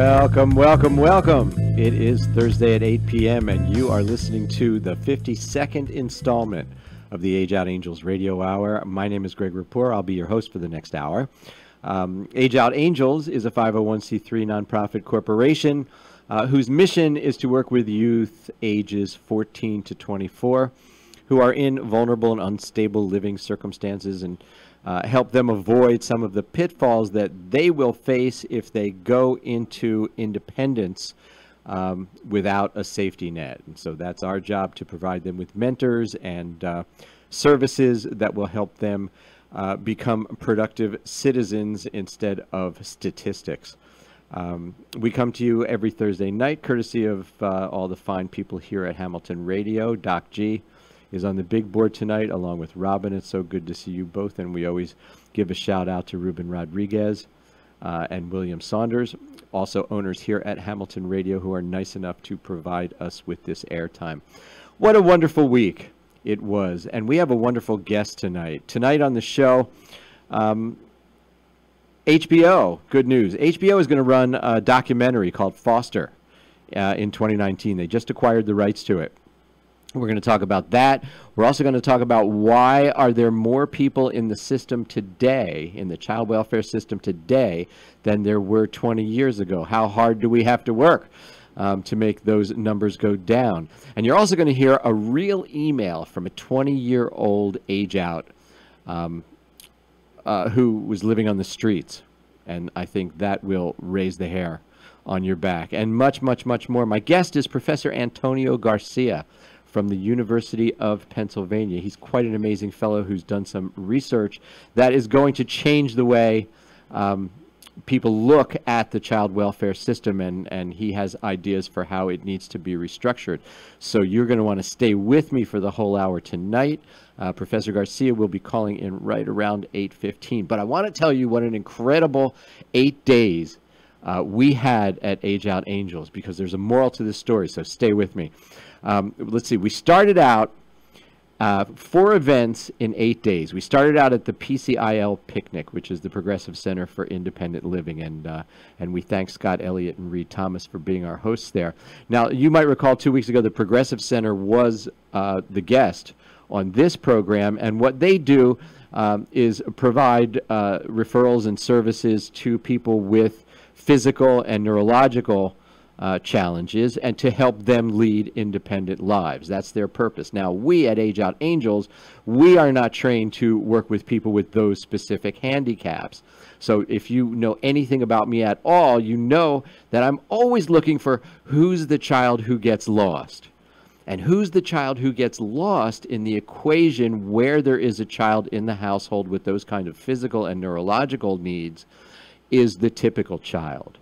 Welcome, welcome, welcome. It is Thursday at 8 p.m. and you are listening to the 52nd installment of the Age Out Angels Radio Hour. My name is Greg Rapport. I'll be your host for the next hour. Age Out Angels is a 501c3 nonprofit corporation whose mission is to work with youth ages 14 to 24 who are in vulnerable and unstable living circumstances and help them avoid some of the pitfalls that they will face if they go into independence without a safety net. And so that's our job, to provide them with mentors and services that will help them become productive citizens instead of statistics. We come to you every Thursday night, courtesy of all the fine people here at Hamilton Radio. Doc G is on the big board tonight, along with Robin. It's so good to see you both, and we always give a shout out to Ruben Rodriguez and William Saunders, also owners here at Hamilton Radio, who are nice enough to provide us with this airtime. What a wonderful week it was, and we have a wonderful guest tonight. Tonight on the show, HBO, good news. HBO is going to run a documentary called Foster in 2019. They just acquired the rights to it. We're going to talk about that. We're also going to talk about why are there more people in the system today, in the child welfare system today, than there were 20 years ago. How hard do we have to work to make those numbers go down? And you're also going to hear a real email from a 20-year-old age out who was living on the streets. And I think that will raise the hair on your back. And much, much, much more. My guest is Professor Antonio GARCIA from the University of Pennsylvania. He's quite an amazing fellow who's done some research that is going to change the way people look at the child welfare system, and he has ideas for how it needs to be restructured. So you're going to want to stay with me for the whole hour tonight. Professor GARCIA will be calling in right around 8:15. But I want to tell you what an incredible 8 days we had at Age Out Angels, because there's a moral to this story, so stay with me. Let's see, we started out 4 events in 8 days. We started out at the PCIL Picnic, which is the Progressive Center for Independent Living, and we thank Scott Elliott and Reed Thomas for being our hosts there. Now, you might recall 2 weeks ago, the Progressive Center was the guest on this program, and what they do is provide referrals and services to people with physical and neurological challenges, and to help them lead independent lives. That's their purpose. Now, we at Age Out Angels, we are not trained to work with people with those specific handicaps. So if you know anything about me at all, you know that I'm always looking for who's the child who gets lost. And who's the child who gets lost in the equation where there is a child in the household with those kind of physical and neurological needs is the typical child.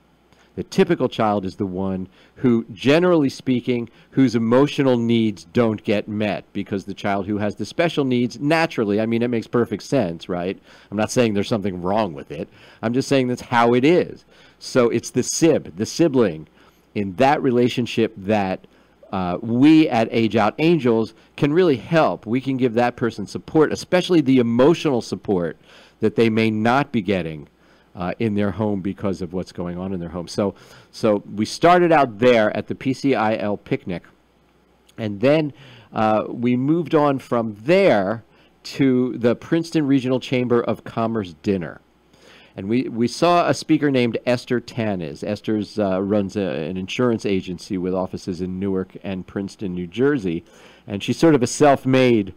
The typical child is the one who, generally speaking, whose emotional needs don't get met, because the child who has the special needs, naturally, I mean, it makes perfect sense, right? I'm not saying there's something wrong with it. I'm just saying that's how it is. So it's the sibling in that relationship that we at Age Out Angels can really help. We can give that person support, especially the emotional support that they may not be getting in their home because of what's going on in their home. So we started out there at the PCIL Picnic, and then we moved on from there to the Princeton Regional Chamber of Commerce dinner. And we saw a speaker named Esther Tanis. Esther runs an insurance agency with offices in Newark and Princeton, New Jersey, and she's sort of a self-made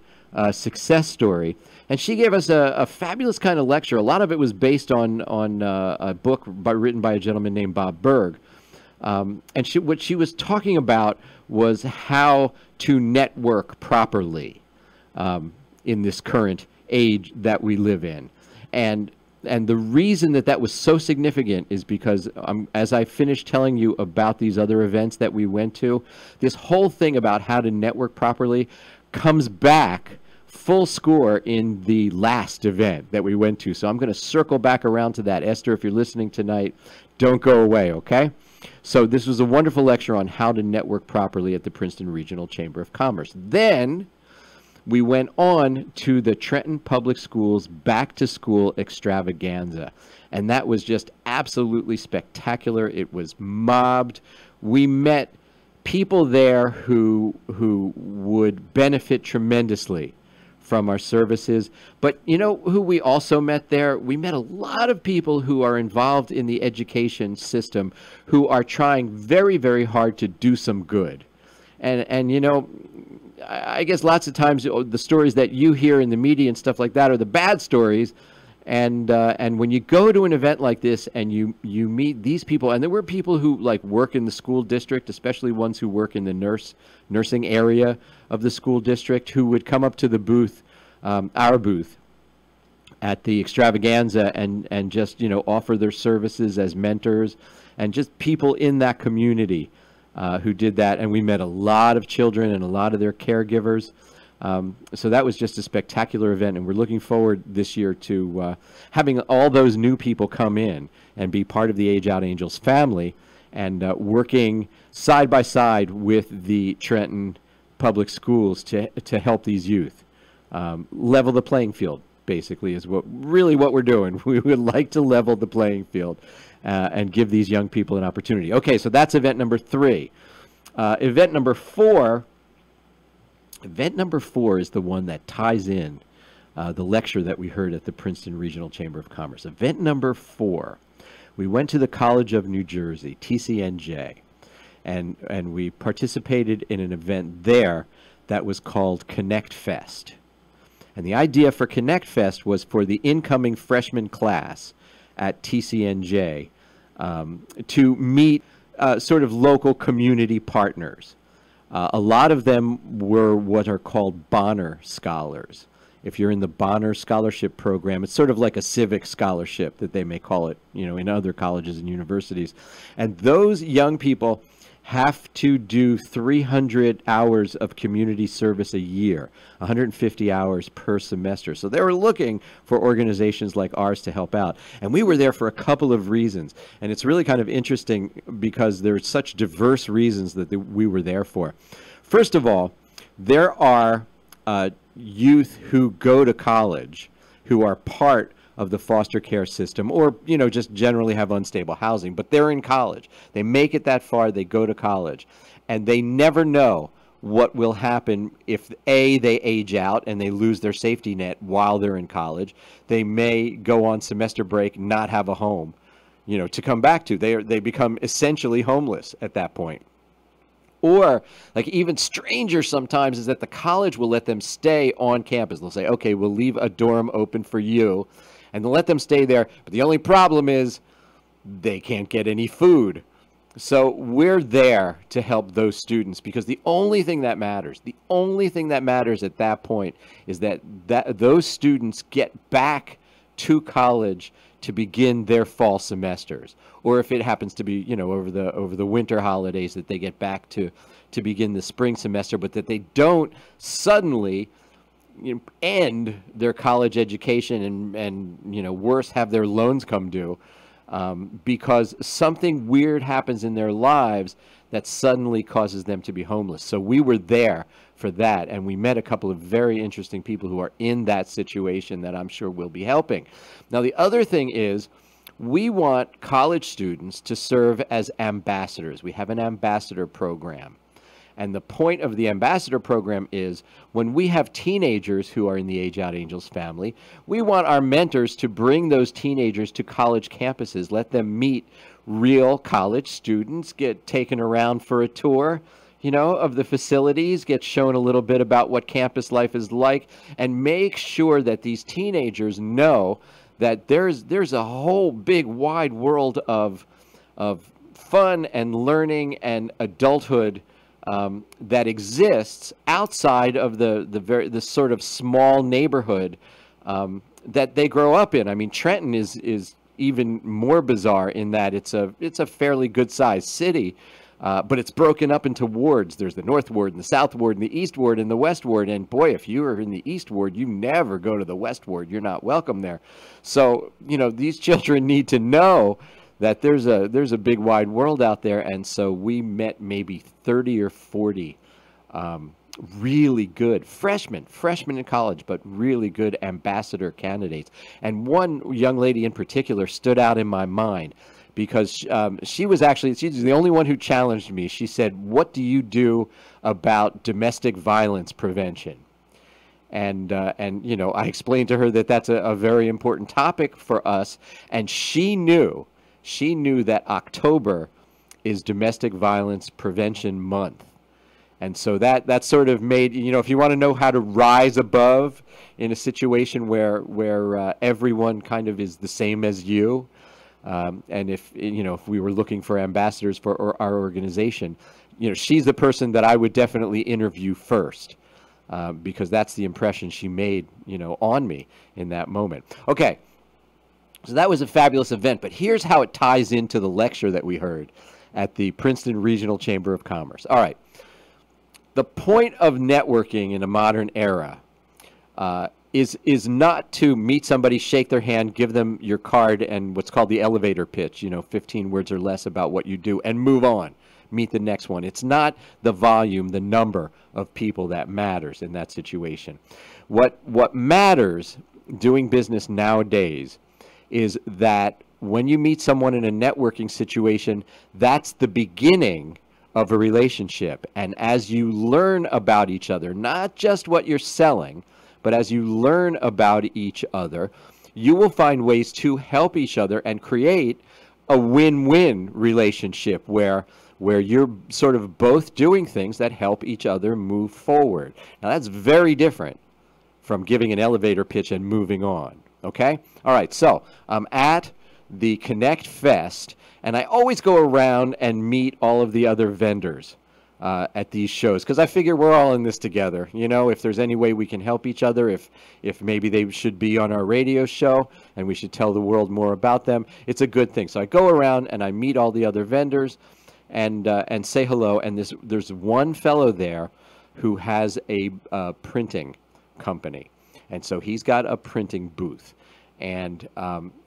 success story. And she gave us a fabulous kind of lecture. A lot of it was based on a book written by a gentleman named Bob Berg. And what she was talking about was how to network properly in this current age that we live in. And the reason that was so significant is because as I finished telling you about these other events that we went to, this whole thing about how to network properly comes back full score in the last event that we went to. So I'm going to circle back around to that. Esther, if you're listening tonight, don't go away, okay? So this was a wonderful lecture on how to network properly at the Princeton Regional Chamber of Commerce. Then we went on to the Trenton Public Schools Back to School Extravaganza. And that was just absolutely spectacular. It was mobbed. We met people there who would benefit tremendously from our services. But you know who we also met there? We met a lot of people who are involved in the education system who are trying very, very hard to do some good. And you know, I guess lots of times the stories that you hear in the media and stuff like that are the bad stories. And when you go to an event like this and you meet these people, and there were people who like work in the school district, especially ones who work in the nursing area of the school district, who would come up to the booth, our booth, at the extravaganza and just, you know, offer their services as mentors, and just people in that community who did that. And we met a lot of children and a lot of their caregivers. So that was just a spectacular event, and we're looking forward this year to having all those new people come in and be part of the Age Out Angels family, and working side by side with the Trenton Public Schools to help these youth. Level the playing field, basically, is what we're doing. We would like to level the playing field and give these young people an opportunity. Okay, so that's event number 3. Event number 4. Event number 4 is the one that ties in the lecture that we heard at the Princeton Regional Chamber of Commerce. Event number 4, we went to the College of New Jersey, TCNJ, and we participated in an event there that was called Connect Fest. And the idea for Connect Fest was for the incoming freshman class at TCNJ to meet sort of local community partners. A lot of them were what are called Bonner Scholars. If you're in the Bonner Scholarship Program, it's sort of like a civic scholarship that they may call it, you know, in other colleges and universities. And those young people have to do 300 hours of community service a year, 150 hours per semester. So they were looking for organizations like ours to help out. And we were there for a couple of reasons. And it's really kind of interesting because there's such diverse reasons that we were there for. First of all, there are youth who go to college who are part of the foster care system, or, you know, just generally have unstable housing, but they're in college. They make it that far, they go to college, and they never know what will happen if, A, they age out and they lose their safety net while they're in college. They may go on semester break, not have a home, you know, to come back to. They become essentially homeless at that point. Or, like, even stranger sometimes is that the college will let them stay on campus. They'll say, okay, we'll leave a dorm open for you, and they'll let them stay there. But the only problem is they can't get any food. So we're there to help those students, because the only thing that matters at that point is that those students get back to college to begin their fall semesters, or if it happens to be, you know, over the winter holidays, that they get back to begin the spring semester, but that they don't suddenly, you know, end their college education and you know, worse, have their loans come due because something weird happens in their lives that suddenly causes them to be homeless. So we were there for that, and we met a couple of very interesting people who are in that situation that I'm sure will be helping. Now, the other thing is, we want college students to serve as ambassadors. We have an ambassador program. And the point of the ambassador program is, when we have teenagers who are in the Age Out Angels family, we want our mentors to bring those teenagers to college campuses, let them meet real college students, get taken around for a tour, you know, of the facilities, get shown a little bit about what campus life is like, and make sure that these teenagers know that there's a whole big wide world of fun and learning and adulthood that exists outside of the sort of small neighborhood that they grow up in. I mean, Trenton is even more bizarre in that it's a fairly good sized city, but it's broken up into wards. There's the North Ward and the South Ward and the East Ward and the West Ward. And boy, if you are in the East Ward, you never go to the West Ward. You're not welcome there. So, you know, these children need to know that there's a big wide world out there. And so we met maybe 30 or 40 really good freshmen in college, but really good ambassador candidates. And one young lady in particular stood out in my mind because she's the only one who challenged me. She said, "What do you do about domestic violence prevention?" And I explained to her that that's a very important topic for us. And she knew that October is Domestic Violence Prevention Month. And so that sort of made, if you want to know how to rise above in a situation where everyone kind of is the same as you, and if we were looking for ambassadors for our organization, she's the person that I would definitely interview first, because that's the impression she made, on me in that moment. Okay, so that was a fabulous event, but here's how it ties into the lecture that we heard at the Princeton Regional Chamber of Commerce. All right. The point of networking in a modern era is not to meet somebody, shake their hand, give them your card, and what's called the elevator pitch, 15 words or less about what you do, and move on, meet the next one. It's not the volume, the number of people that matters in that situation. What matters doing business nowadays is that when you meet someone in a networking situation, that's the beginning of a relationship. And as you learn about each other, not just what you're selling, but as you learn about each other, you will find ways to help each other and create a win-win relationship where you're sort of both doing things that help each other move forward. Now, that's very different from giving an elevator pitch and moving on. Okay? All right, so I'm at the Connect Fest, and I always go around and meet all of the other vendors at these shows, because I figure we're all in this together. If there's any way we can help each other, if maybe they should be on our radio show and we should tell the world more about them, it's a good thing. So I go around and I meet all the other vendors and say hello. And there's one fellow there who has a printing company, and so he's got a printing booth, and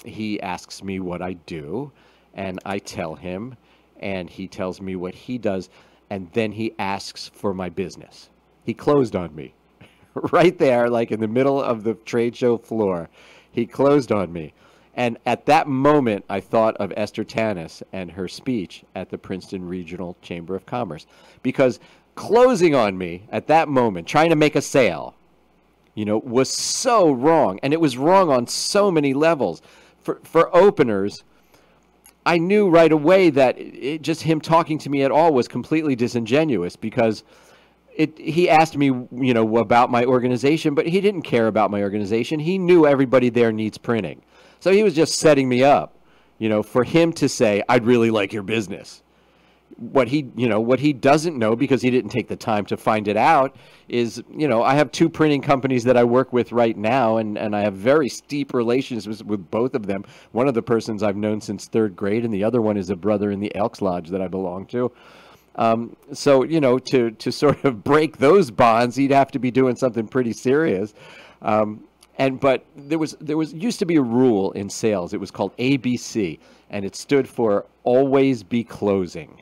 he asks me what I do, and I tell him, and he tells me what he does. And then he asks for my business. He closed on me right there, like in the middle of the trade show floor. He closed on me. And at that moment, I thought of Esther Tanis and her speech at the Princeton Regional Chamber of Commerce. Because closing on me at that moment, trying to make a sale, was so wrong. And it was wrong on so many levels. For openers, I knew right away that just him talking to me at all was completely disingenuous, because he asked me, about my organization, but he didn't care about my organization. He knew everybody there needs printing. So he was just setting me up, for him to say, "I'd really like your business." What he doesn't know, because he didn't take the time to find it out, is, I have two printing companies that I work with right now, and I have very steep relations with both of them. One of the persons I've known since third grade, and the other one is a brother in the Elks Lodge that I belong to. So, to sort of break those bonds, he'd have to be doing something pretty serious. But there used to be a rule in sales. It was called ABC, and it stood for always be closing.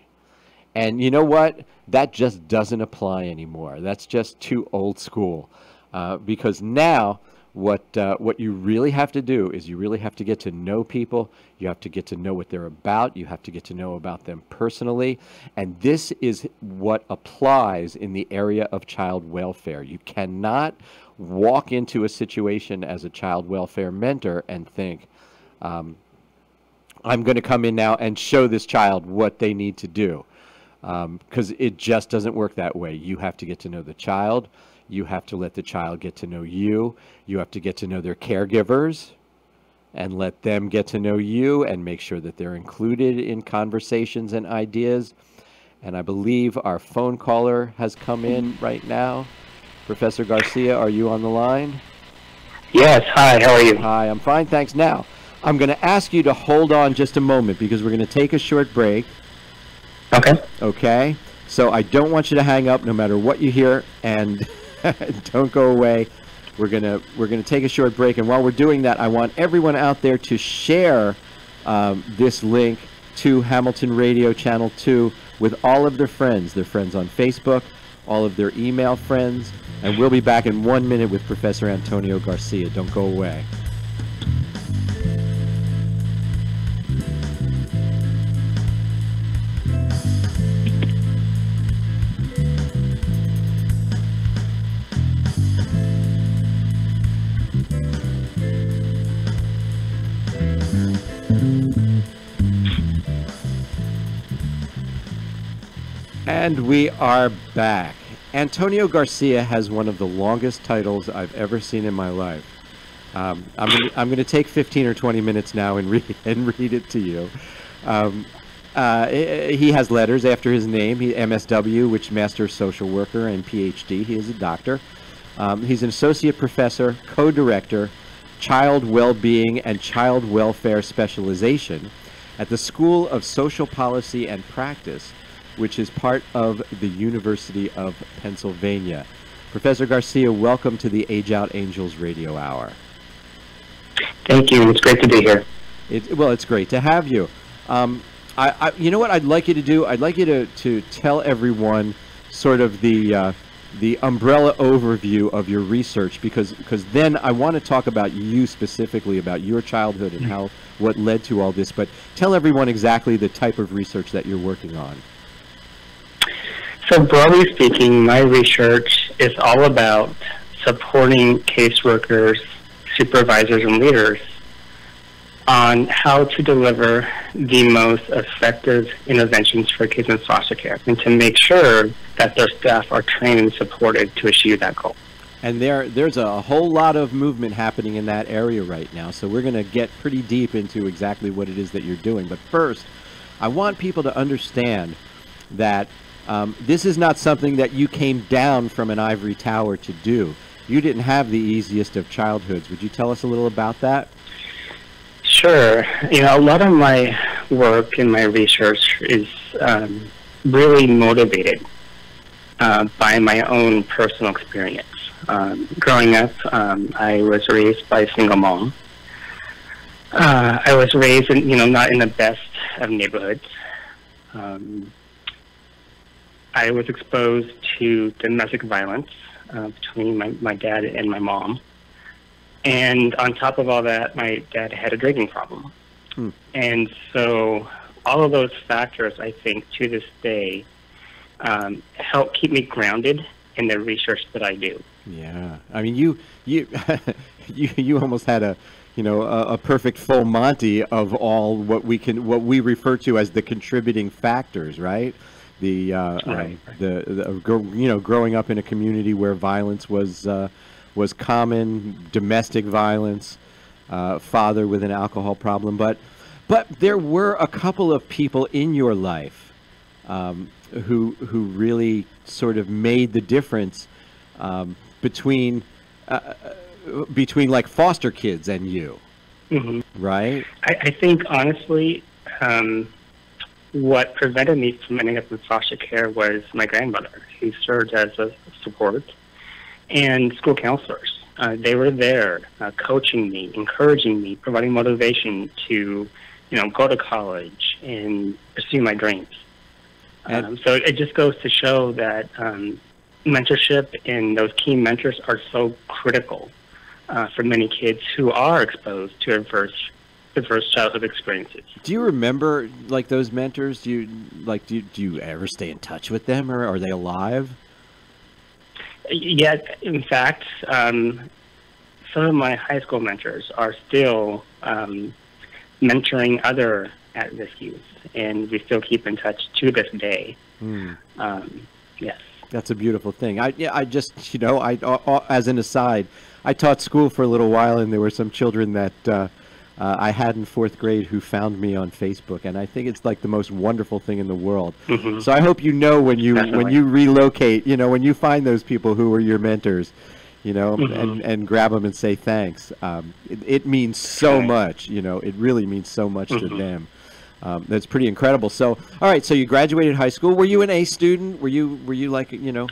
And you know what? That just doesn't apply anymore. That's just too old school. Because now what you really have to do is you really have to get to know people. You have to get to know what they're about. You have to get to know about them personally. And this is what applies in the area of child welfare. You cannot walk into a situation as a child welfare mentor and think, I'm going to come in now and show this child what they need to do. Because it just doesn't work that way. You have to get to know the child. You have to let the child get to know you. You have to get to know their caregivers and let them get to know you and make sure that they're included in conversations and ideas. And I believe our phone caller has come in right now. Professor Garcia, are you on the line? Yes. Hi, how are you? Hi, I'm fine, thanks. Now, I'm going to ask you to hold on just a moment, because we're going to take a short break. Okay. Okay? So I don't want you to hang up no matter what you hear, and don't go away. We're gonna take a short break, and while we're doing that, I want everyone out there to share this link to Hamilton Radio Channel 2 with all of their friends on Facebook, all of their email friends. And we'll be back in 1 minute with Professor Antonio Garcia. Don't go away. And we are back. Antonio Garcia has one of the longest titles I've ever seen in my life. I'm going to take 15 or 20 minutes now and read it to you. He has letters after his name. MSW, which Master Social Worker, and PhD. He is a doctor. He's an associate professor, co-director, child well-being and child welfare specialization at the School of Social Policy and Practice, which is part of the University of Pennsylvania. Professor Garcia, welcome to the Age Out Angels Radio Hour. Thank you. It's great to be here. Well, it's great to have you. You know what I'd like you to do? I'd like you to tell everyone sort of the umbrella overview of your research, because then I want to talk about you specifically, about your childhood and what led to all this. But tell everyone exactly the type of research that you're working on. So broadly speaking, my research is all about supporting caseworkers, supervisors, and leaders on how to deliver the most effective interventions for kids in foster care, and to make sure that their staff are trained and supported to achieve that goal. And there's a whole lot of movement happening in that area right now, so we're going to get pretty deep into exactly what it is that you're doing. But first, I want people to understand that this is not something that you came down from an ivory tower to do. You didn't have the easiest of childhoods. Would you tell us a little about that? Sure. You know, a lot of my work and my research is really motivated by my own personal experience. Growing up, I was raised by a single mom. I was raised in, not in the best of neighborhoods. I was exposed to domestic violence between my dad and my mom. And on top of all that, my dad had a drinking problem. And so all of those factors, I think, to this day, help keep me grounded in the research that I do. Yeah. I mean, you you almost had a perfect full Monty of all what we refer to as the contributing factors, right? Growing up in a community where violence was common, domestic violence, father with an alcohol problem, but there were a couple of people in your life who really sort of made the difference between like foster kids and you, right? I think honestly, what prevented me from ending up in foster care was my grandmother, who served as a support, and school counselors. They were there coaching me, encouraging me, providing motivation to, go to college and pursue my dreams. So it just goes to show that mentorship and those key mentors are so critical for many kids who are exposed to adverse childhood experiences. Do you remember like those mentors? Do you ever stay in touch with them, or are they alive? Yeah, in fact, some of my high school mentors are still mentoring other at-risk youth, and we still keep in touch to this day. Yes. That's a beautiful thing. I just, as an aside, I taught school for a little while, and there were some children that I had in 4th grade who found me on Facebook, and I think it's like the most wonderful thing in the world. So I hope when you relocate, when you find those people who were your mentors, and grab them and say thanks. It means so much. It really means so much to them. That's pretty incredible. So, all right. So you graduated high school. Were you an A student? Were you like, I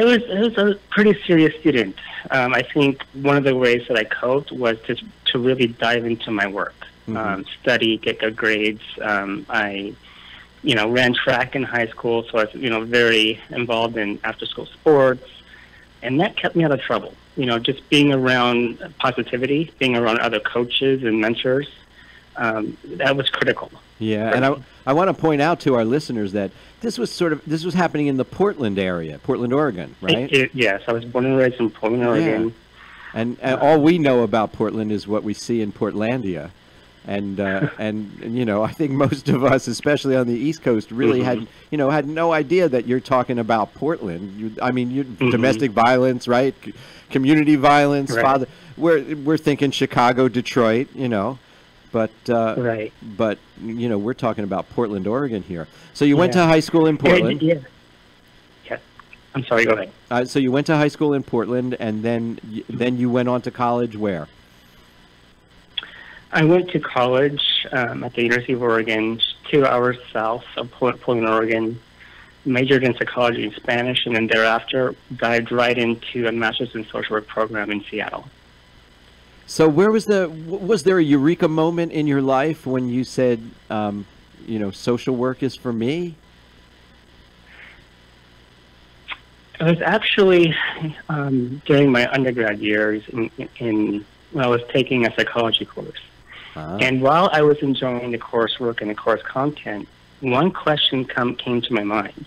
was a pretty serious student. I think one of the ways that I coped was to really dive into my work, study, get good grades. I ran track in high school, so I was, very involved in after-school sports, and that kept me out of trouble. Just being around positivity, being around other coaches and mentors, that was critical. Yeah, and I want to point out to our listeners that this was happening in the Portland area, Portland, Oregon, right? Yes, I was born and raised in Portland, Oregon. Yeah. And all we know about Portland is what we see in Portlandia. And I think most of us, especially on the East Coast, really had no idea that you're talking about Portland. Domestic violence, right? Community violence, right. We're thinking Chicago, Detroit, but right. But we're talking about Portland, Oregon here. So you went to high school in Portland. Yeah. I'm sorry. Go ahead. So you went to high school in Portland, and then you went on to college where? I went to college at the University of Oregon, 2 hours south of Portland, Oregon. Majored in psychology and Spanish, and then thereafter dived right into a master's in social work program in Seattle. So was there a eureka moment in your life when you said, social work is for me? It was actually during my undergrad years when I was taking a psychology course. And while I was enjoying the coursework and the course content, one question came to my mind.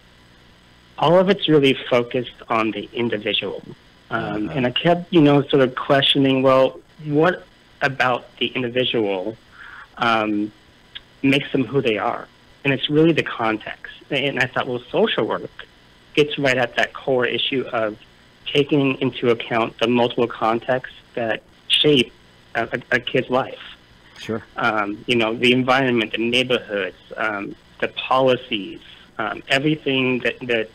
All of it's really focused on the individual. And I kept, sort of questioning, well, what about the individual makes them who they are? And it's really the context. And I thought, well, social work gets right at that core issue of taking into account the multiple contexts that shape a kid's life. Sure. The environment, the neighborhoods, the policies, everything that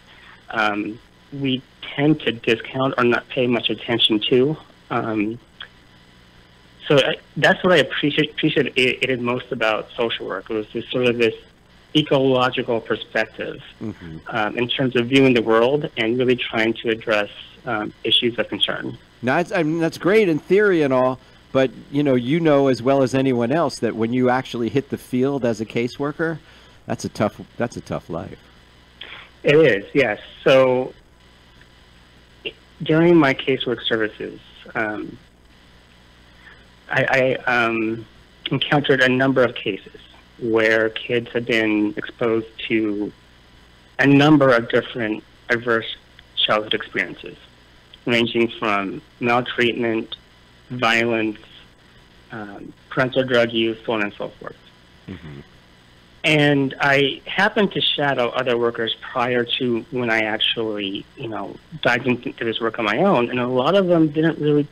we tend to discount or not pay much attention to. So that's what I appreciated most about social work. It was this sort of this ecological perspective in terms of viewing the world and really trying to address issues of concern. Now, that's great in theory and all, but as well as anyone else that when you actually hit the field as a caseworker, that's a tough life. It is, yes. So during my casework services, I encountered a number of cases where kids had been exposed to a number of different adverse childhood experiences, ranging from maltreatment, violence, parental drug use, so on and so forth. And I happened to shadow other workers prior to when I actually, dived into this work on my own, and a lot of them didn't really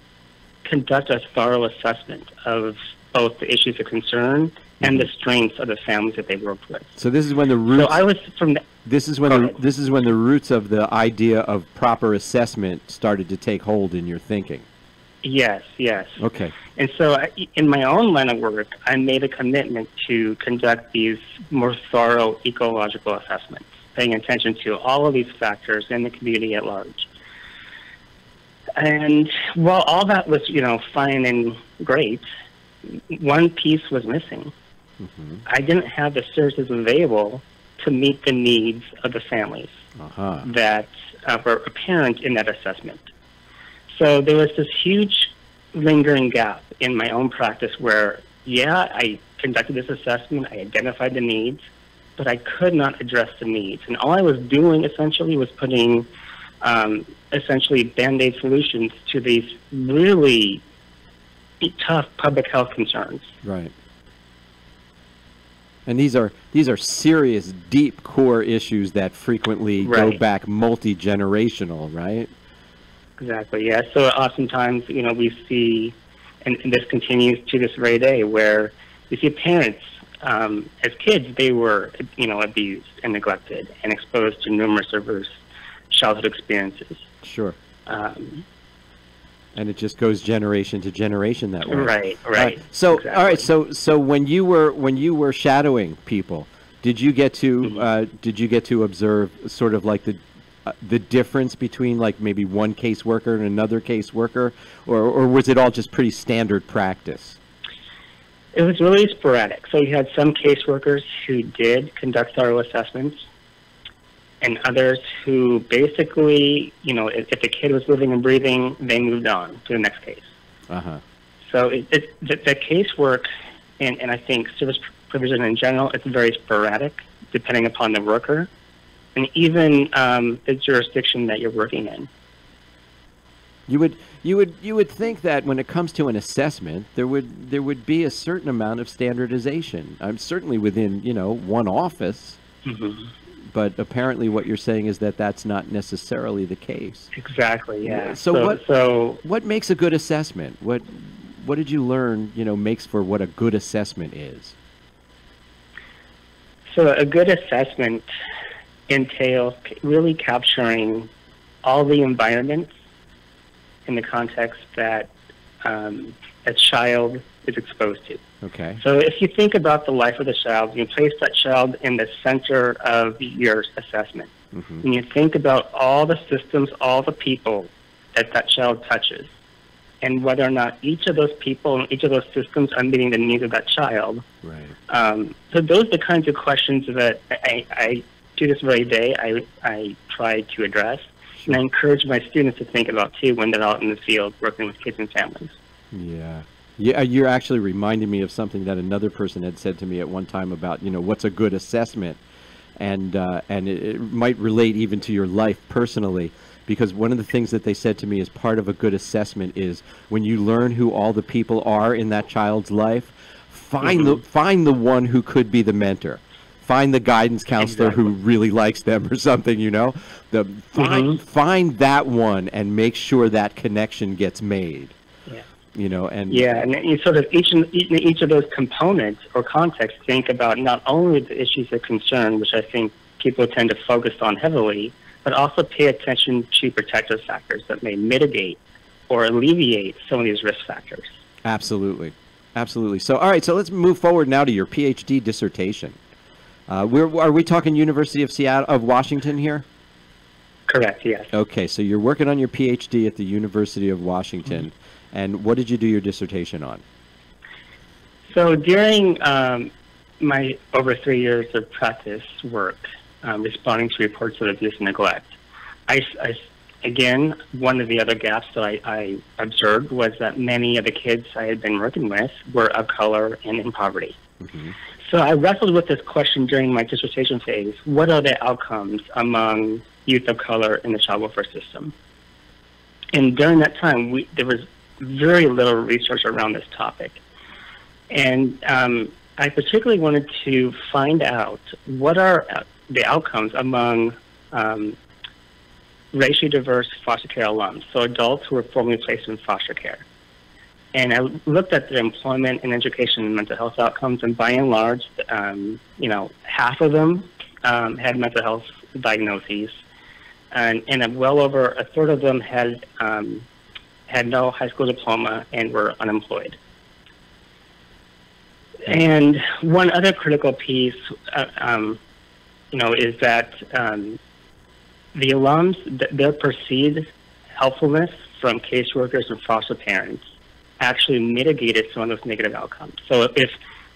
conduct a thorough assessment of both the issues of concern and the strengths of the families that they worked with. So this is when the roots. So I was from. This is when the roots of the idea of proper assessment started to take hold in your thinking. Yes, yes. Okay. And so in my own line of work, I made a commitment to conduct these more thorough ecological assessments, paying attention to all of these factors in the community at large. And while all that was, fine and great, one piece was missing. I didn't have the services available to meet the needs of the families that were apparent in that assessment. So there was this huge lingering gap in my own practice where, I conducted this assessment, I identified the needs, but I could not address the needs. And all I was doing essentially was putting essentially Band-Aid solutions to these really tough public health concerns. Right. And these are serious, deep core issues that frequently go back multi-generational, right? Exactly, yeah. So oftentimes, we see, and this continues to this very day, where we see parents, as kids, they were, abused and neglected and exposed to numerous adverse childhood experiences. Sure. And it just goes generation to generation that way. Right. So, exactly. All right. So when you were shadowing people, did you get to observe sort of like the difference between like maybe one caseworker and another caseworker, or was it all just pretty standard practice? It was really sporadic. So you had some caseworkers who did conduct thorough assessments, and others who basically, if the kid was living and breathing, they moved on to the next case. Uh-huh. So the casework, and I think service provision in general, it's very sporadic, depending upon the worker, and even the jurisdiction that you're working in. You would think that when it comes to an assessment, there would be a certain amount of standardization. I'm certainly within one office, but apparently what you're saying is that that's not necessarily the case. Exactly. Yeah. So what makes a good assessment? What did you learn? Makes for what a good assessment is. So a good assessment entails really capturing all the environments in the context that a child is exposed to. Okay. So if you think about the life of the child, you place that child in the center of your assessment. And you think about all the systems, all the people that child touches, and whether or not each of those people and each of those systems are meeting the needs of that child. Right. So those are the kinds of questions that I do this very day. I try to address. And I encourage my students to think about, too, when they're out in the field working with kids and families. Yeah. Yeah, you're actually reminding me of something that another person had said to me at one time about, what's a good assessment. And it might relate even to your life personally, because one of the things that they said to me as part of a good assessment is when you learn who all the people are in that child's life, find the one who could be the mentor. Find the guidance counselor who really likes them or something, Find that one and make sure that connection gets made. Yeah. And you sort of each of those components or contexts think about not only the issues of concern, which I think people tend to focus on heavily, but also pay attention to protective factors that may mitigate or alleviate some of these risk factors. Absolutely. Absolutely. So, all right, so let's move forward now to your PhD dissertation. Are we talking University of Washington here? Correct, yes. Okay, so you're working on your PhD at the University of Washington, and what did you do your dissertation on? So during my over 3 years of practice work, responding to reports of abuse and neglect, again, one of the other gaps that I observed was that many of the kids I had been working with were of color and in poverty. So I wrestled with this question during my dissertation phase: what are the outcomes among youth of color in the child welfare system? And during that time, there was very little research around this topic. And I particularly wanted to find out what are the outcomes among racially diverse foster care alums, so adults who were formerly placed in foster care. And I looked at their employment and education and mental health outcomes, and by and large, half of them had mental health diagnoses, and well over a third of them had no high school diploma and were unemployed. And one other critical piece, is that the alums, their perceived helpfulness from caseworkers and foster parents actually mitigated some of those negative outcomes. So if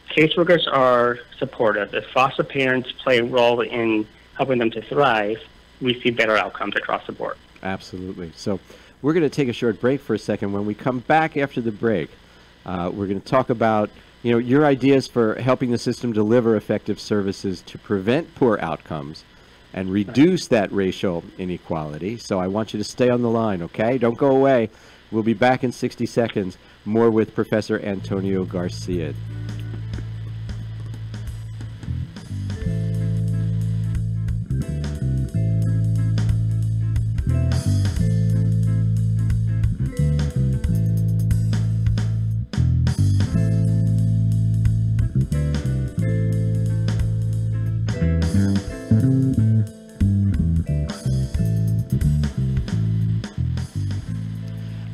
caseworkers are supportive, if foster parents play a role in helping them to thrive, we see better outcomes across the board. Absolutely. So we're going to take a short break for a second. When we come back after the break, we're going to talk about your ideas for helping the system deliver effective services to prevent poor outcomes and reduce that racial inequality. So I want you to stay on the line, okay? Don't go away. We'll be back in 60 seconds. More with Professor Antonio Garcia.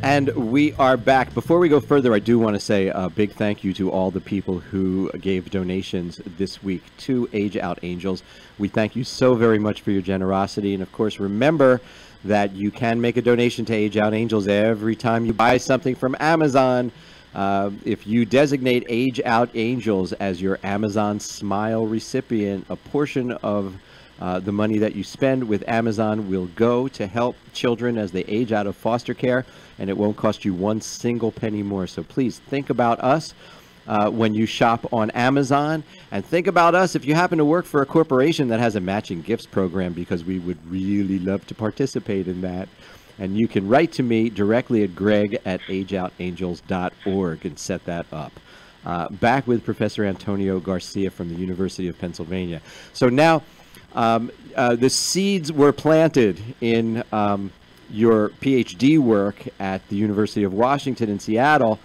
And we are back. Before we go further, I do want to say a big thank you to all the people who gave donations this week to Age Out Angels. We thank you so very much for your generosity. And of course, remember that you can make a donation to Age Out Angels every time you buy something from Amazon. If you designate Age Out Angels as your Amazon Smile recipient, a portion of the money that you spend with Amazon will go to help children as they age out of foster care, and it won't cost you one single penny more. So please think about us when you shop on Amazon, and think about us if you happen to work for a corporation that has a matching gifts program, because we would really love to participate in that. And you can write to me directly at greg@ageoutangels.org and set that up. Back with Professor Antonio Garcia from the University of Pennsylvania. So now the seeds were planted in your PhD work at the University of Washington in Seattle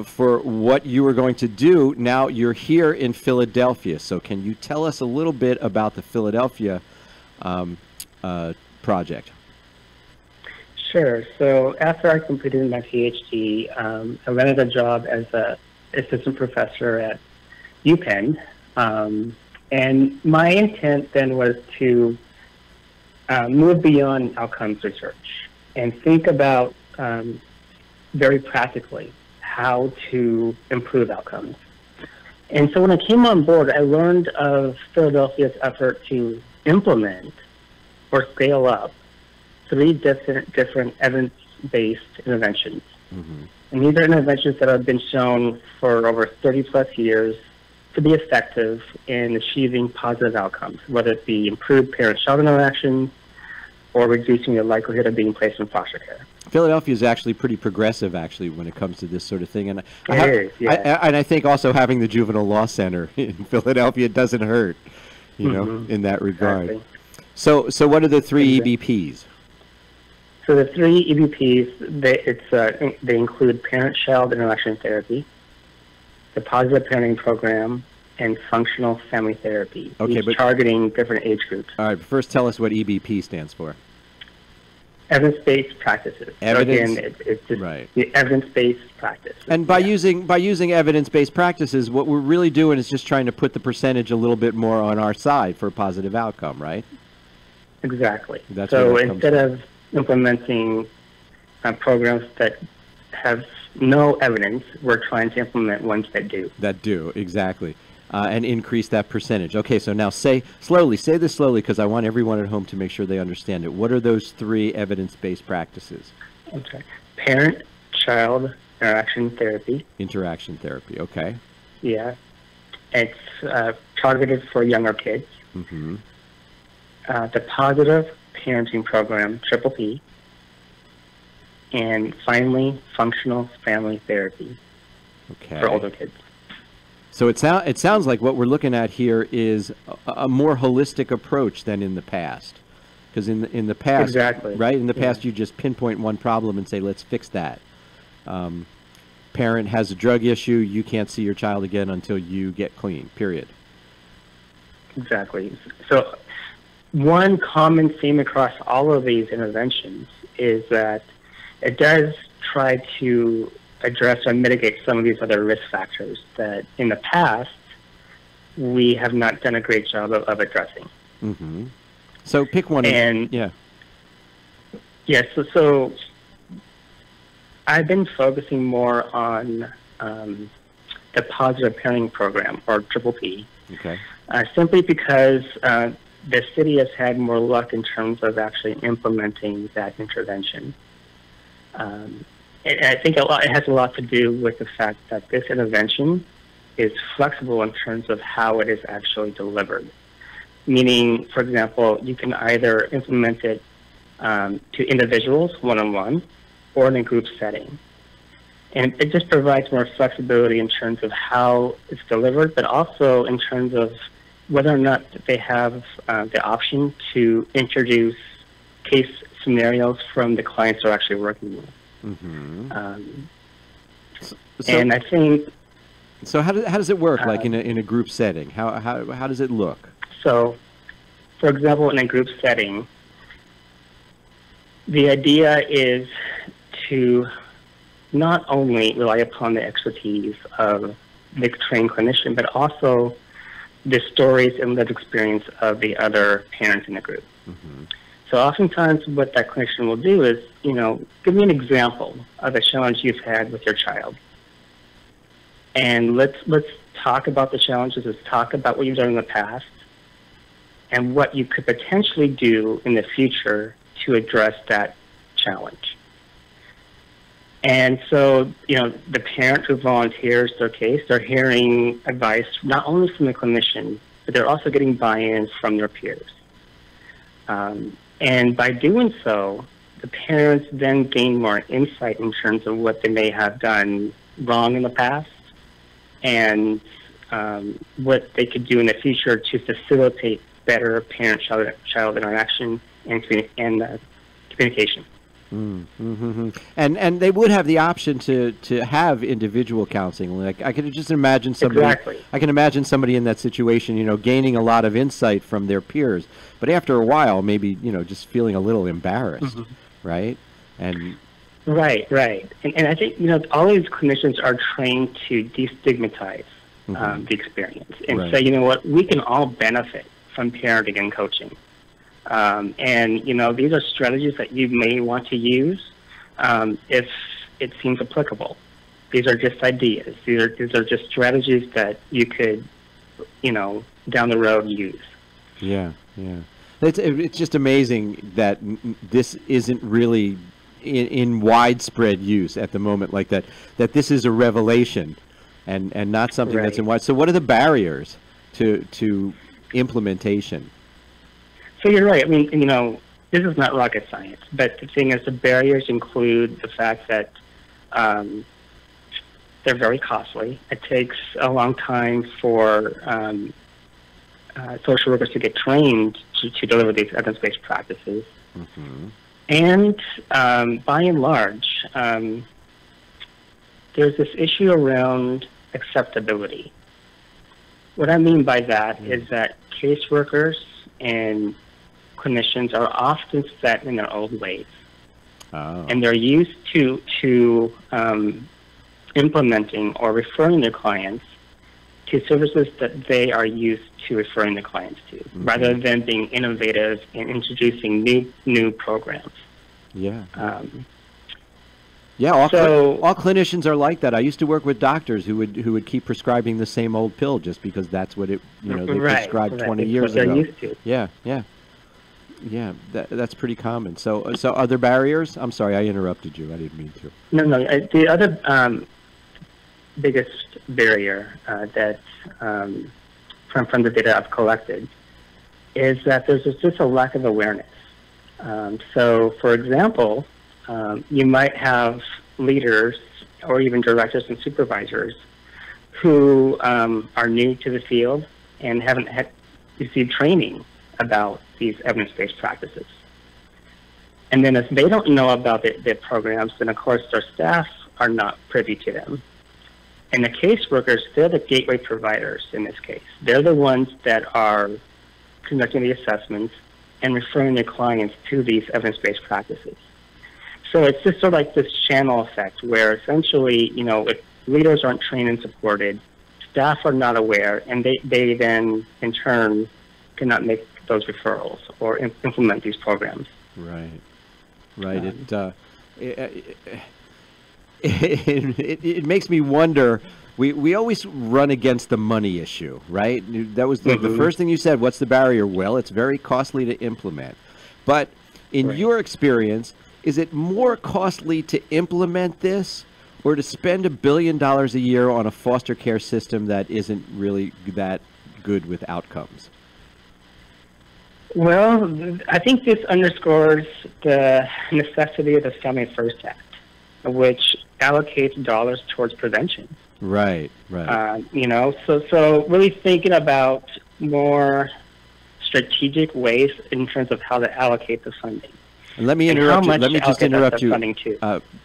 for what you were going to do. Now you're here in Philadelphia. So can you tell us a little bit about the Philadelphia project? Sure. So after I completed my PhD, I landed a job as an assistant professor at UPenn. And my intent then was to move beyond outcomes research and think about very practically how to improve outcomes. And so when I came on board, I learned of Philadelphia's effort to implement or scale up 3 different evidence-based interventions. Mm-hmm. And these are interventions that have been shown for over 30-plus years to be effective in achieving positive outcomes, whether it be improved parent-child interactions or reducing the likelihood of being placed in foster care. Philadelphia is actually pretty progressive, actually, when it comes to this sort of thing. And I think also having the Juvenile Law Center in Philadelphia doesn't hurt, you know, in that regard. Exactly. So what are the 3 EBPs? So the 3 EBPs, they include parent-child interaction therapy, the positive parenting program, and functional family therapy, each targeting different age groups. All right, first tell us what EBP stands for. Evidence-based practices. Evidence, so again, it's just right. The evidence-based practice. And by using evidence-based practices, what we're really doing is just trying to put the percentage a little bit more on our side for a positive outcome, right? Exactly. That's so instead of implementing programs that have no evidence, we're trying to implement ones that do. That do, exactly. And increase that percentage. Okay, so now say this slowly, because I want everyone at home to make sure they understand it. What are those 3 evidence-based practices? Okay. Parent-child interaction therapy. Interaction therapy, okay. Yeah. It's targeted for younger kids. Mm-hmm. The positive parenting program, Triple P. And finally, functional family therapy for older kids. So it sounds like what we're looking at here is a more holistic approach than in the past. Because in the past, exactly. Right? In the past, you just pinpoint one problem and say, let's fix that. Parent has a drug issue, you can't see your child again until you get clean, period. Exactly. So one common theme across all of these interventions is that it does try to address or mitigate some of these other risk factors that in the past we have not done a great job of addressing. Mm-hmm. So pick one. And yeah. Yes, so I've been focusing more on the positive parenting program, or Triple P. Okay. Simply because the city has had more luck in terms of actually implementing that intervention. And I think it has a lot to do with the fact that this intervention is flexible in terms of how it is actually delivered. Meaning, for example, you can either implement it to individuals one-on-one or in a group setting. And it just provides more flexibility in terms of how it's delivered, but also in terms of whether or not they have the option to introduce case scenarios from the clients they're actually working with. Mm-hmm. And I think... So how does it work, like in a group setting? How does it look? So, for example, in a group setting, the idea is to not only rely upon the expertise of the trained clinician, but also the stories and lived experience of the other parents in the group. Mm-hmm. So oftentimes what that clinician will do is, give me an example of a challenge you've had with your child. and let's talk about the challenges. Let's talk about what you've done in the past and what you could potentially do in the future to address that challenge. And so, the parent who volunteers their case, they're hearing advice not only from the clinician, but they're also getting buy-in from their peers. And by doing so, the parents then gain more insight in terms of what they may have done wrong in the past and what they could do in the future to facilitate better parent-child interaction and communication. Mm-hmm. And they would have the option to have individual counseling. Like I could just imagine somebody. Exactly. I can imagine somebody in that situation, gaining a lot of insight from their peers, but after a while, maybe just feeling a little embarrassed, right? And right. And I think all these clinicians are trained to destigmatize the experience and say, what, we can all benefit from parenting and coaching. And these are strategies that you may want to use if it seems applicable. These are just ideas. These are just strategies that you could, down the road use. Yeah. It's just amazing that this isn't really in widespread use at the moment like that. That this is a revelation, and not something that's in wide. So what are the barriers to implementation? So you're right. I mean, this is not rocket science, but the thing is, the barriers include the fact that they're very costly. It takes a long time for social workers to get trained to deliver these evidence-based practices. And by and large, there's this issue around acceptability. What I mean by that is that caseworkers and clinicians are often set in their old ways, and they're used to implementing or referring their clients to services that they are used to referring the clients to, rather than being innovative and introducing new programs. All clinicians are like that. I used to work with doctors who would keep prescribing the same old pill just because that's what they prescribed 20 years ago. Used to. Yeah, that's pretty common. So are there barriers? I'm sorry, I interrupted you. I didn't mean to. No. The other biggest barrier that from the data I've collected is that there's just a lack of awareness. So, for example, you might have leaders or even directors and supervisors who are new to the field and haven't received training about these evidence-based practices. And then if they don't know about the programs, then of course their staff are not privy to them. And the caseworkers, they're the gateway providers in this case. They're the ones that are conducting the assessments and referring their clients to these evidence-based practices. So it's just sort of like this channel effect where essentially, if leaders aren't trained and supported, staff are not aware, and they then, in turn, cannot make those referrals or implement these programs. Right. It makes me wonder. We always run against the money issue, right? That was the first thing you said. What's the barrier? Well, it's very costly to implement. But in your experience, is it more costly to implement this or to spend $1 billion a year on a foster care system that isn't really that good with outcomes? Well, I think this underscores the necessity of the Family First Act, which allocates dollars towards prevention. Right. So really thinking about more strategic ways in terms of how to allocate the funding. And let me interrupt you. Let me just interrupt you,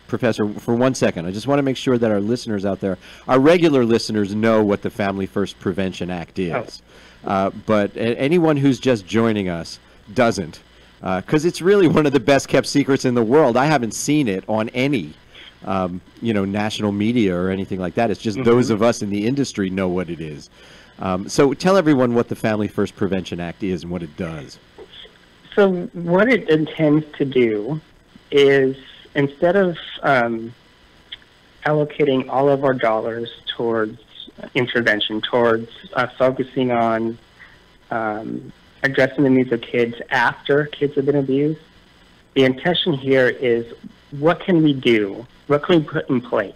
Professor, for 1 second. I just want to make sure that our listeners out there, our regular listeners, know what the Family First Prevention Act is. But anyone who's just joining us doesn't, because it's really one of the best kept secrets in the world. I haven't seen it on any, national media or anything like that. It's just those of us in the industry know what it is. So tell everyone what the Family First Prevention Act is and what it does. So what it intends to do is, instead of allocating all of our dollars towards intervention, towards focusing on addressing the needs of kids after kids have been abused. The intention here is, what can we do? What can we put in place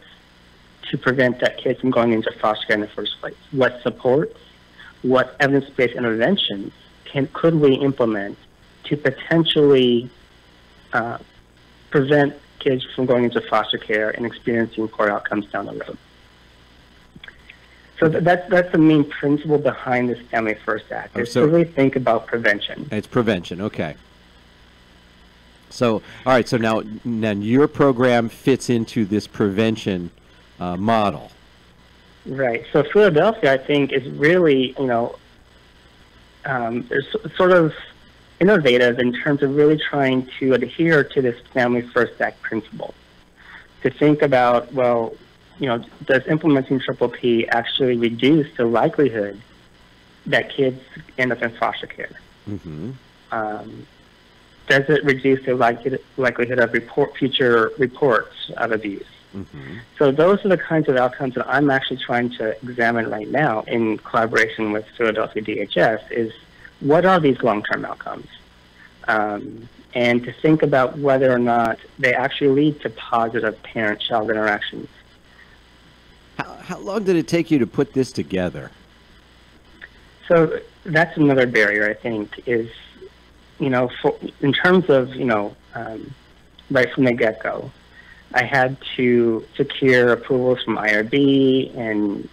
to prevent that kid from going into foster care in the first place? What supports, what evidence-based interventions could we implement to potentially prevent kids from going into foster care and experiencing poor outcomes down the road? So that's the main principle behind this Family First Act, is to really think about prevention. It's prevention, okay. So, all right, so now your program fits into this prevention model. Right. So Philadelphia, I think, is really, sort of innovative in terms of really trying to adhere to this Family First Act principle. To think about, well, does implementing Triple P actually reduce the likelihood that kids end up in foster care? Mm-hmm. Does it reduce the likelihood of future reports of abuse? Mm-hmm. So those are the kinds of outcomes that I'm actually trying to examine right now in collaboration with Philadelphia DHS, is what are these long-term outcomes? And to think about whether or not they actually lead to positive parent-child interactions. How long did it take you to put this together? So that's another barrier, I think, is, in terms of, right from the get-go, I had to secure approvals from IRB and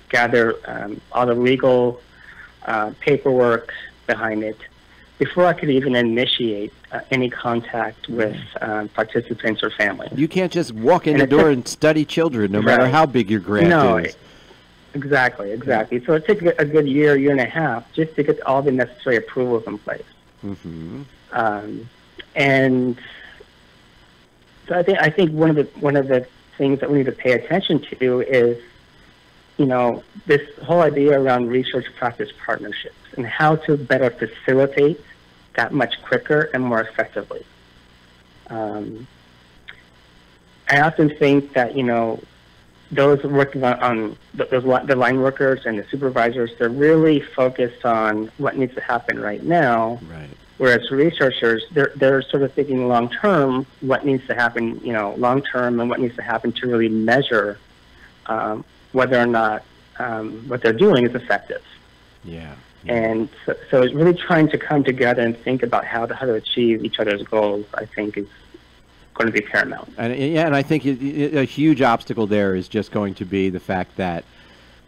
gather all the legal paperwork behind it before I could even initiate any contact with participants or families. You can't just walk in the door and study children, no matter how big your grant is. Exactly. So it took a good year and a half just to get all the necessary approvals in place. Mm-hmm. And so I think one of the things that we need to pay attention to is, this whole idea around research practice partnerships and how to better facilitate that much quicker and more effectively. I often think that, those working on the line workers and the supervisors, they're really focused on what needs to happen right now. Right. Whereas researchers, they're sort of thinking long term, what needs to happen, long term, and what needs to happen to really measure whether or not what they're doing is effective. Yeah. And so it's really trying to come together and think about how to achieve each other's goals, I think, is going to be paramount. And I think a huge obstacle there is just going to be the fact that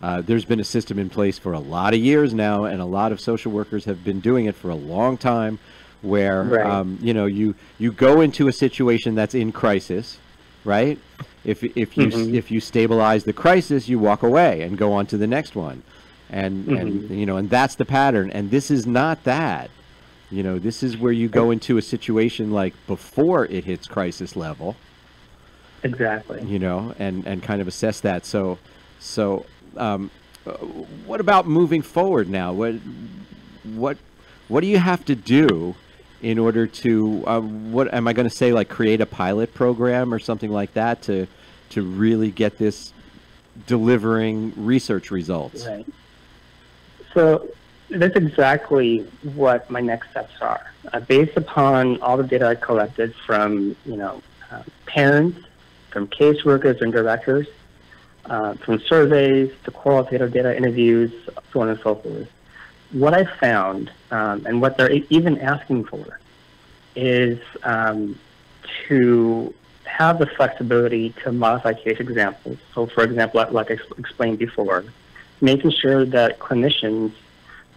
there's been a system in place for a lot of years now, and a lot of social workers have been doing it for a long time, where you go into a situation that's in crisis, right? If you stabilize the crisis, you walk away and go on to the next one, and that's the pattern. And this is not that. This is where you go into a situation like before it hits crisis level. Exactly. And kind of assess that. So what about moving forward now? What do you have to do in order to what am I going to say, like create a pilot program or something like that to really get this delivering research results? Right. So that's exactly what my next steps are. Based upon all the data I collected from parents, from caseworkers and directors, from surveys to qualitative data interviews, so on and so forth. What I found, and what they're even asking for, is to have the flexibility to modify case examples. So, for example, like I explained before, making sure that clinicians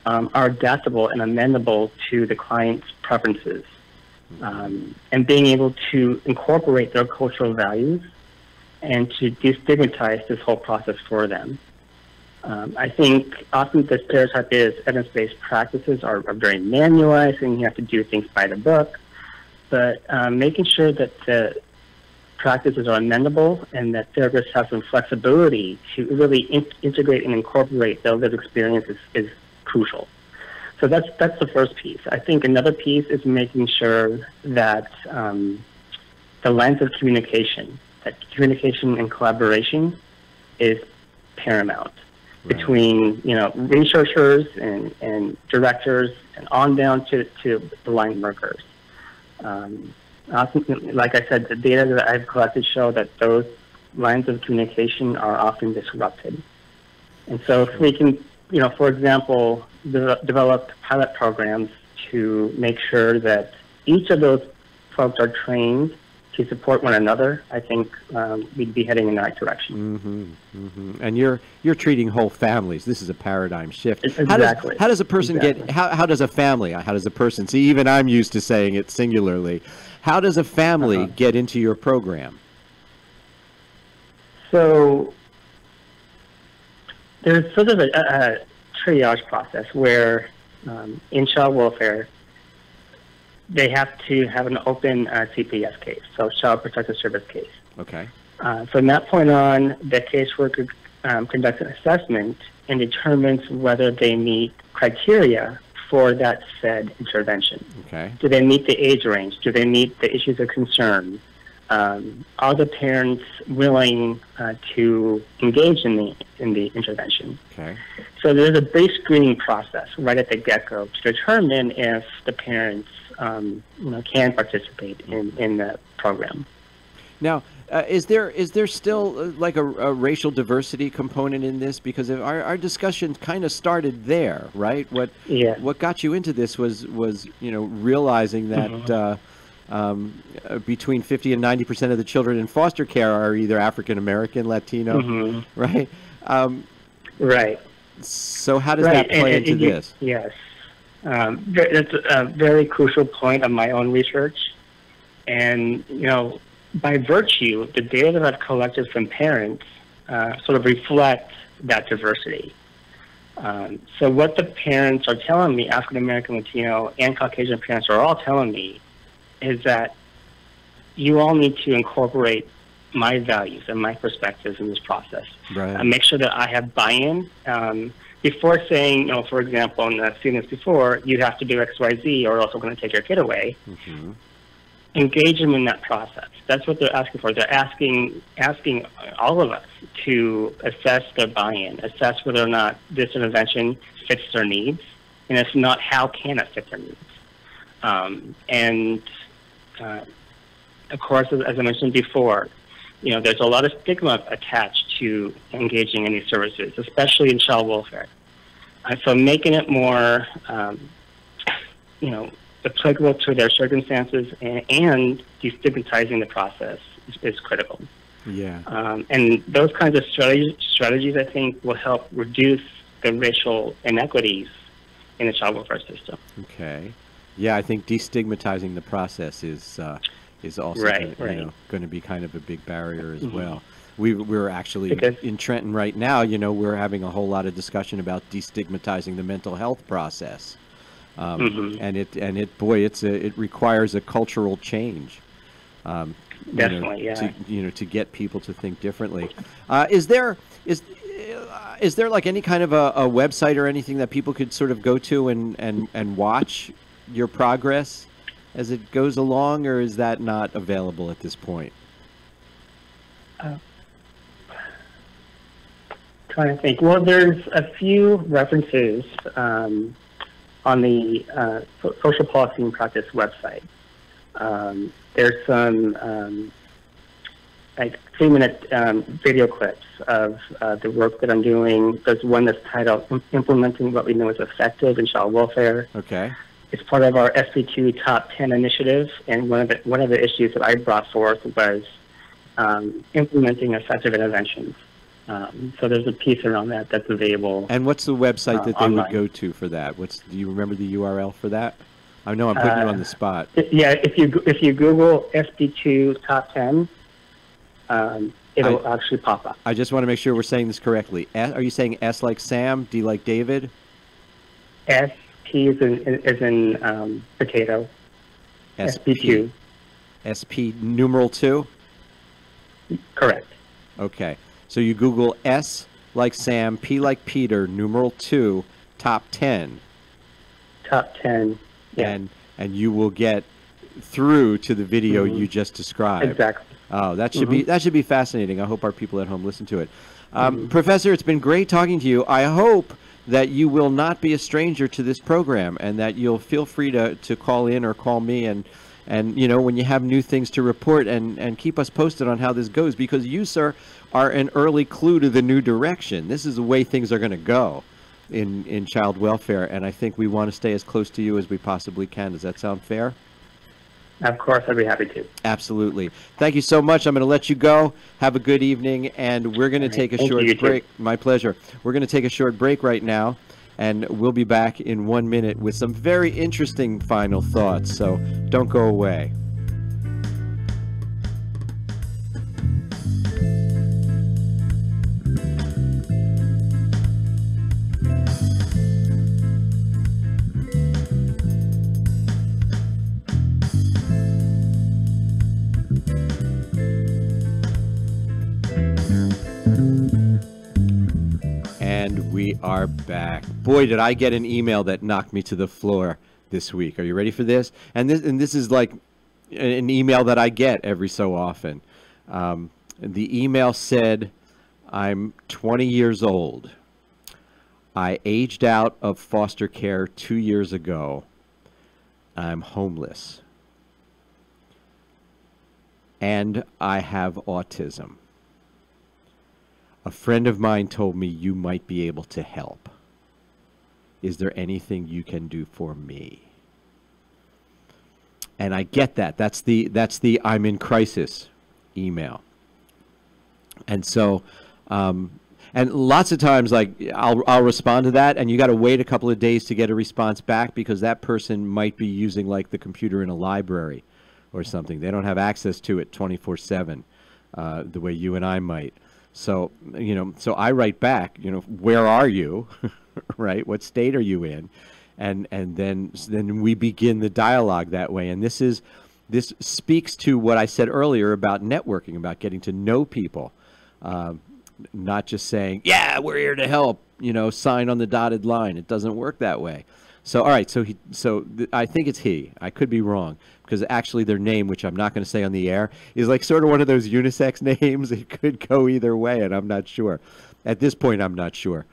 are adaptable and amendable to the client's preferences, and being able to incorporate their cultural values and to destigmatize this whole process for them. I think often the stereotype is evidence-based practices are very manualized and you have to do things by the book, but making sure that the practices are amendable and that therapists have some flexibility to really integrate and incorporate their lived experiences is crucial. So that's the first piece. I think another piece is making sure that the lens of communication, that communication and collaboration is paramount Right. between, researchers and directors and on down to the line workers. Often, like I said, the data that I've collected show that those lines of communication are often disrupted. And so if we can, for example, develop pilot programs to make sure that each of those folks are trained to support one another, I think we'd be heading in the right direction. And you're treating whole families. This is a paradigm shift. Exactly. How does a person get? How does a family? How does a person? See, even I'm used to saying it singularly. How does a family get into your program? So there's sort of a triage process where in child welfare, they have to have an open CPS case, so Child Protective Service case. Okay. From that point on, the caseworker conducts an assessment and determines whether they meet criteria for that said intervention. Okay. Do they meet the age range? Do they meet the issues of concern? Are the parents willing to engage in the intervention? Okay. So there's a base screening process right at the get-go to determine if the parents can participate in the program. Now, is there still like a racial diversity component in this? Because our discussion kind of started there, right? What got you into this was realizing that between 50 and 90% of the children in foster care are either African American, Latino, right? Right. So how does that play into this? Yes. That's a very crucial point of my own research. And, by virtue, the data that I've collected from parents sort of reflect that diversity. So what the parents are telling me, African American, Latino, and Caucasian parents are all telling me is that you all need to incorporate my values and my perspectives in this process. Right. Make sure that I have buy-in. Before saying, for example, and I've seen this before, you have to do X, Y, Z, or else we're going to take your kid away. Engage them in that process. That's what they're asking for. They're asking all of us to assess their buy-in, assess whether or not this intervention fits their needs, and if not, how can it fit their needs? Of course, as I mentioned before, there's a lot of stigma attached to engaging in these services, especially in child welfare. So making it more, applicable to their circumstances and destigmatizing the process is critical. Yeah. And those kinds of strategies, I think, will help reduce the racial inequities in the child welfare system. Okay. Yeah, I think destigmatizing the process is also going to be kind of a big barrier as well. We're actually in Trenton right now. We're having a whole lot of discussion about destigmatizing the mental health process, and it requires a cultural change. Definitely, to get people to think differently. Is there like any kind of a website or anything that people could sort of go to and watch your progress as it goes along, or is that not available at this point? Trying to think. Well, there's a few references on the Social Policy and Practice website. There's some like 3-minute video clips of the work that I'm doing. There's one that's titled "Implementing What We Know is Effective in Child Welfare." Okay. It's part of our SP2 Top 10 initiative, and one of the issues that I brought forth was implementing effective interventions. So there's a piece around that that's available. And what's the website that they online would go to for that? Do you remember the URL for that? I know I'm putting you on the spot. Yeah, if you Google SP2 Top 10, it'll actually pop up. I just want to make sure we're saying this correctly. Are you saying S like Sam, D like David? SP is in potato. SP2. SP numeral 2? Correct. Okay. So you Google S like Sam, P like Peter, numeral 2, top 10. Top 10. Yeah. And you will get through to the video you just described. Exactly. Oh, that should be fascinating. I hope our people at home listen to it. Professor, it's been great talking to you. I hope that you will not be a stranger to this program, and that you'll feel free to call in or call me, and when you have new things to report, and keep us posted on how this goes, because you, sir, are an early clue to the new direction. This is the way things are going to go in child welfare, and I think we want to stay as close to you as we possibly can. Does that sound fair? Of course, I'd be happy to. Absolutely. Thank you so much. I'm going to let you go. Have a good evening, and we're going to take a short break. My pleasure. We're going to take a short break right now, and we'll be back in 1 minute with some very interesting final thoughts, so don't go away. And we are back. Boy, did I get an email that knocked me to the floor this week. Are you ready for this? And this is like an email that I get every so often. The email said, "I'm 20 years old. I aged out of foster care 2 years ago. I'm homeless. And I have autism. A friend of mine told me you might be able to help. Is there anything you can do for me?" And I get that. That's the "I'm in crisis" email. And so, and lots of times, like, I'll respond to that, and you got to wait a couple of days to get a response back, because that person might be using, like, the computer in a library or something. They don't have access to it 24/7 the way you and I might. So, so I write back, "Where are you?" Right? "What state are you in?" And then we begin the dialogue that way. And this speaks to what I said earlier about networking, about getting to know people, not just saying, "Yeah, we're here to help," sign on the dotted line. It doesn't work that way. So, all right. So I think it's he. I could be wrong, because actually their name, which I'm not going to say on the air, is like sort of one of those unisex names. It could go either way, and I'm not sure. At this point, I'm not sure.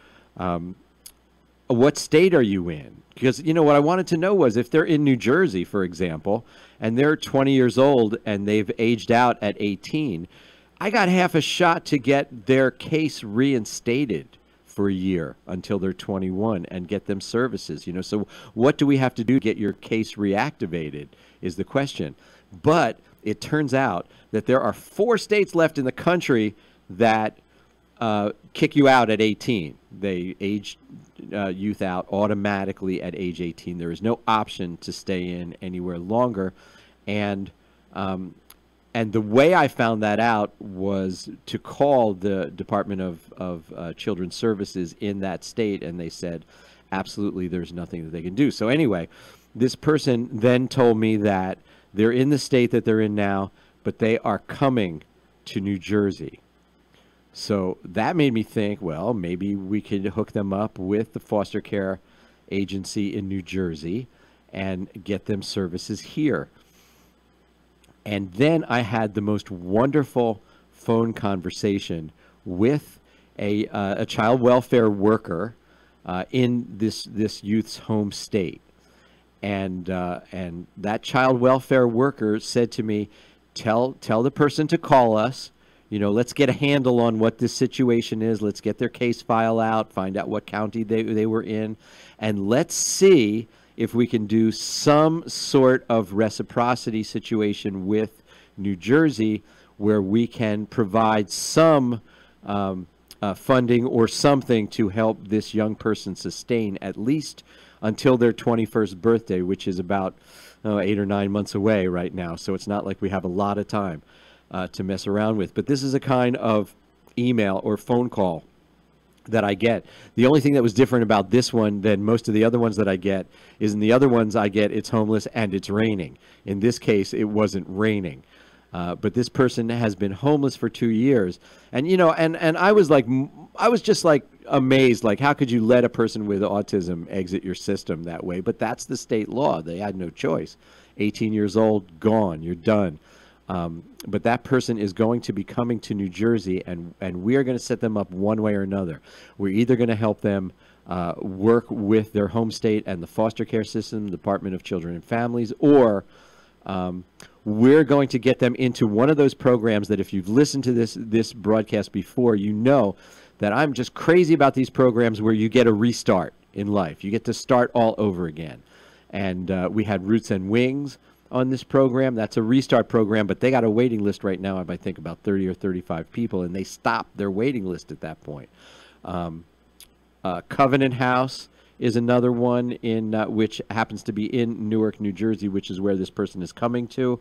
What state are you in? Because, what I wanted to know was if they're in New Jersey, for example, and they're 20 years old and they've aged out at 18, I got half a shot to get their case reinstated for a year until they're 21 and get them services. So what do we have to do to get your case reactivated is the question. But it turns out that there are 4 states left in the country that kick you out at 18. They age youth out automatically at age 18. There is no option to stay in anywhere longer. And the way I found that out was to call the Department of Children's Services in that state, and they said, absolutely, there's nothing that they can do. So anyway, this person then told me that they're in the state that they're in now, but they are coming to New Jersey. So that made me think, well, maybe we could hook them up with the foster care agency in New Jersey and get them services here. And then I had the most wonderful phone conversation with a child welfare worker in this youth's home state. And that child welfare worker said to me, tell the person to call us. Let's get a handle on what this situation is. Let's get their case file out, find out what county they were in, and let's see if we can do some sort of reciprocity situation with New Jersey where we can provide some funding or something to help this young person sustain at least until their 21st birthday, which is about 8 or 9 months away right now. So it's not like we have a lot of time to mess around with. But this is a kind of email or phone call that I get. The only thing that was different about this one than most of the other ones that I get is in the other ones I get, it's homeless and it's raining. In this case, it wasn't raining. But this person has been homeless for 2 years. And, and I was just like amazed, like, how could you let a person with autism exit your system that way? But that's the state law. They had no choice. 18 years old, gone, you're done. But that person is going to be coming to New Jersey, and we are going to set them up one way or another. We're either going to help them work with their home state and the foster care system, Department of Children and Families, or we're going to get them into one of those programs that, if you've listened to this broadcast before, you know that I'm just crazy about these programs where you get a restart in life. You get to start all over again. And we had Roots and Wings on this program. That's a restart program, but they got a waiting list right now of, I think, about 30 or 35 people, and they stopped their waiting list at that point. Covenant House is another one in which happens to be in Newark, New Jersey, which is where this person is coming to.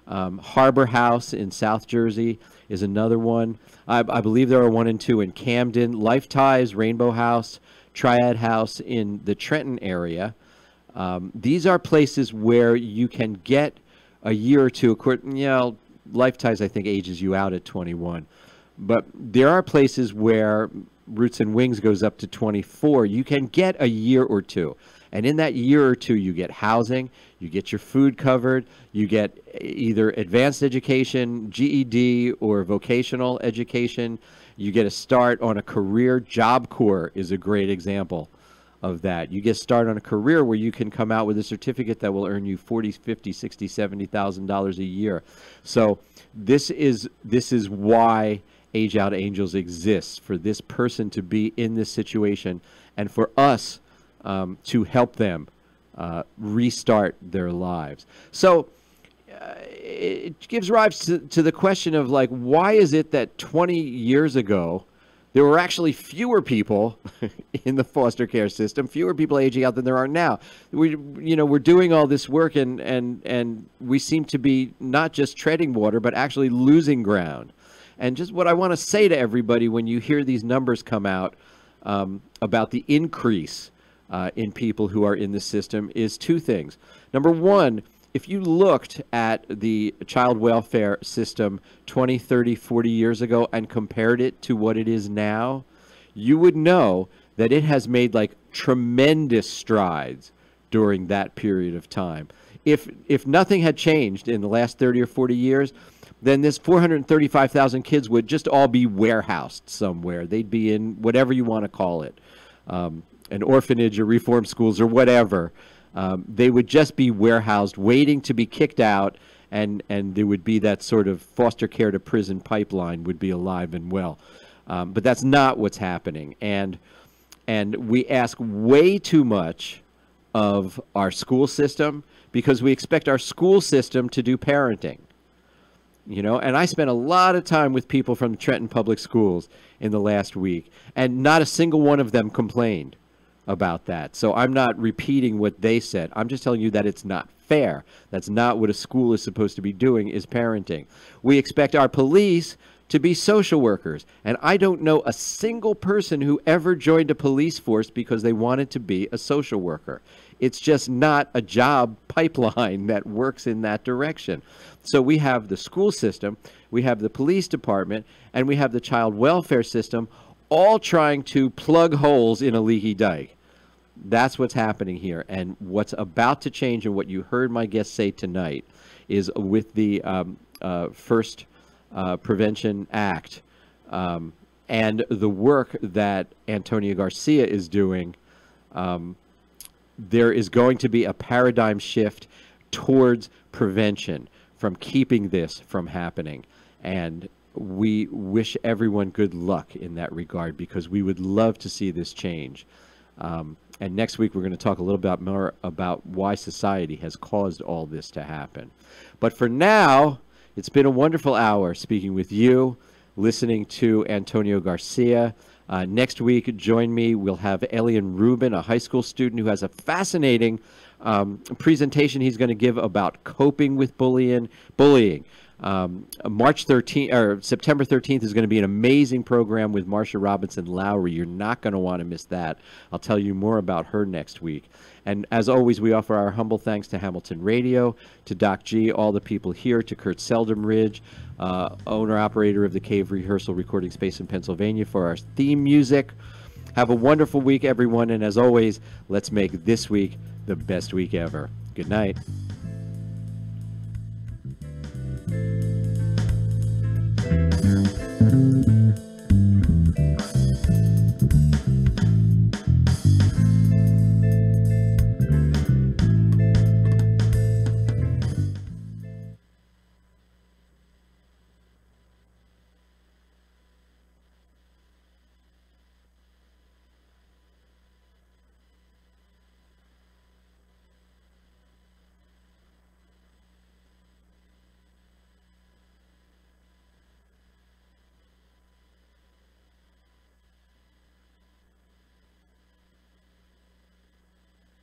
Harbor House in South Jersey is another one. I believe there are 1 and 2 in Camden. Life Ties, Rainbow House, Triad House in the Trenton area. These are places where you can get a year or two. Life Ties, I think, ages you out at 21. But there are places where Roots and Wings goes up to 24. You can get a year or two. And in that year or two, you get housing, you get your food covered, you get either advanced education, GED, or vocational education. You get a start on a career. Job Corps is a great example of that. You get started on a career where you can come out with a certificate that will earn you $40,000, $50,000, $60,000, $70,000 a year. So this is why Age Out Angels exists, for this person to be in this situation and for us to help them restart their lives. So it gives rise to the question of, like, why is it that 20 years ago there were actually fewer people in the foster care system, fewer people aging out than there are now? We're doing all this work, and we seem to be not just treading water, but actually losing ground. And just what I want to say to everybody when you hear these numbers come out about the increase in people who are in the system is two things. Number one, if you looked at the child welfare system 20, 30, 40 years ago and compared it to what it is now, you would know that it has made like tremendous strides during that period of time. If nothing had changed in the last 30 or 40 years, then this 435,000 kids would just all be warehoused somewhere. They'd be in whatever you want to call it, an orphanage or reform schools or whatever. They would just be warehoused, waiting to be kicked out, and there would be that sort of foster care to prison pipeline would be alive and well. But that's not what's happening. And we ask way too much of our school system because we expect our school system to do parenting. And I spent a lot of time with people from the Trenton Public Schools in the last week, and not a single one of them complained about that. So I'm not repeating what they said. I'm just telling you that it's not fair. That's not what a school is supposed to be doing, is parenting. We expect our police to be social workers, and I don't know a single person who ever joined a police force because they wanted to be a social worker. It's just not a job pipeline that works in that direction. So we have the school system, we have the police department, and we have the child welfare system, all trying to plug holes in a leaky dike. That's what's happening here. And what's about to change, and what you heard my guest say tonight, is with the First Prevention Act and the work that Antonio Garcia is doing, there is going to be a paradigm shift towards prevention, from keeping this from happening. And we wish everyone good luck in that regard, because we would love to see this change. And next week, we're going to talk a little bit more about why society has caused all this to happen. But for now, it's been a wonderful hour speaking with you, listening to Antonio Garcia. Next week, join me. We'll have Elian Rubin, a high school student who has a fascinating presentation he's going to give about coping with bullying. March 13th or September 13th is going to be an amazing program with Marsha Robinson Lowry. You're not going to want to miss that. I'll tell you more about her next week. And as always, we offer our humble thanks to Hamilton Radio, to Doc G, all the people here, to Kurt Seldom-Ridge, owner-operator of the Cave Rehearsal Recording Space in Pennsylvania, for our theme music. Have a wonderful week, everyone. And as always, let's make this week the best week ever. Good night.